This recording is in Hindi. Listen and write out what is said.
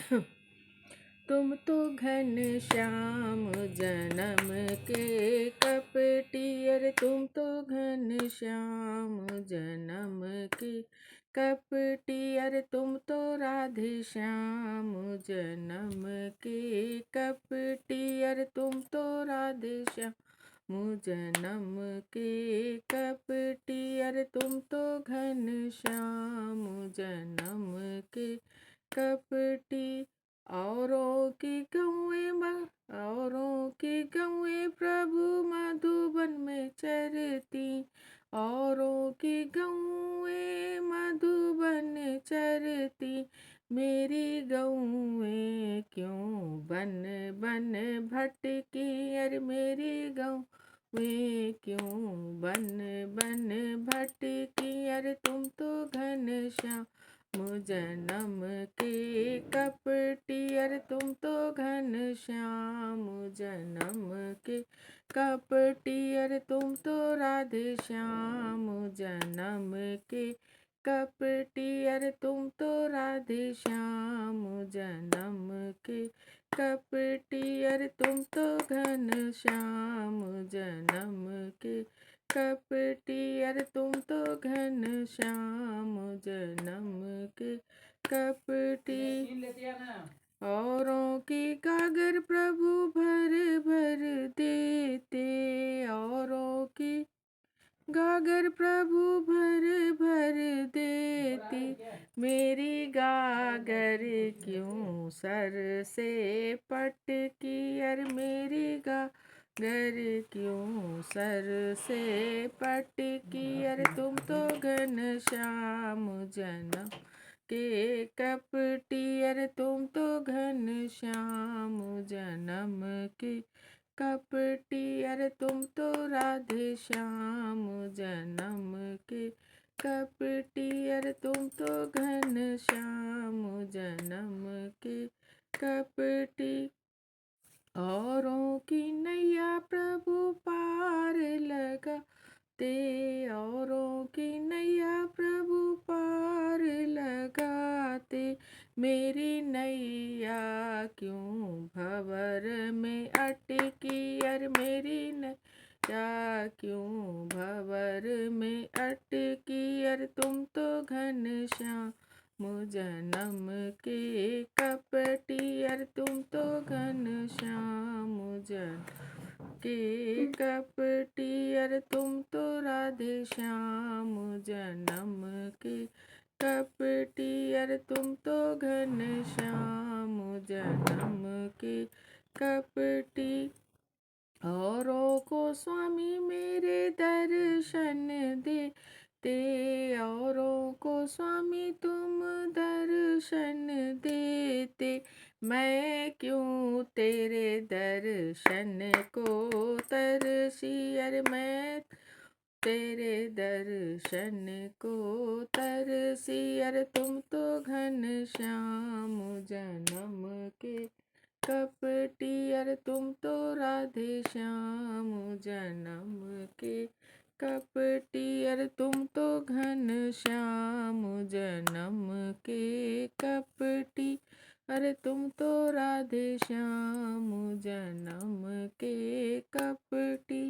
तुम तो घन श्याम जन्म के कपटी, अरे तुम तो घन श्याम जन्म के कपटी, अरे तुम तो राधे श्याम जन्म के कपटी, अरे तुम तो राधे श्याम जन्म के कपटी, अरे तुम तो घन श्याम जन्म के कपटी। औरों की प्रभु मधुबन में चरती, औरों की गौएं मधुबन चरती, मेरी गौएं क्यों बन बन भटकी, अरे मेरी गौएं क्यों बन बन भटकी, अरे तुम तो घन श्याम जन्म के कपटी, अरे तुम तो घन श्याम जन्म के कपटी, अरे तुम तो राधे श्याम जन्म के कपटी, अरे तुम तो राधे श्याम जन्म के कपटी, अरे तुम तो घन श्याम जन्म के कपटी, अरे तुम तो घन श्याम जन्म के कपटी। औरों की गागर प्रभु भर भर देते, औरों की गागर प्रभु भर भर देती, मेरी गागर क्यों सर से पटकी, अरे मेरी गागर क्यों सर से पटकी, अरे तुम तो घन श्याम जन्म के कपटी, अरे तुम तो घन श्याम जन्म के कपटी, अरे तुम तो राधे श्याम जन्म के कपटी, अरे तुम तो घन श्याम जन्म के कपटी। औरों की नैया प्रभु पार लगाते, औरों की नैया प्रभु पार लगाते, मेरी नैया क्यों भंवर में अटकी, अरे मेरी नैया क्यों भंवर में अटकी, अरे तुम तो घन श्याम जन्म के कपटी, अरे तुम तो घन श्याम जन्म के कपटी, अरे तुम तो राधे श्याम जन्म के कपटी, अरे तुम तो घन श्याम जन्म के कपटी। औरों को स्वामी मेरे दर्शन देते, औरों को स्वामी तुम दर्शन देते, मैं क्यों तेरे दर्शन को तरसी, अरे मैं तेरे दर्शन को तरसी, अरे तुम तो घन श्याम जन्म के कपटी, अरे तुम तो राधे श्याम जन्म के कपटी, अरे तुम तो घन श्याम जन्म के कपटी, अरे तुम तो राधे श्याम जन्म के कपटी।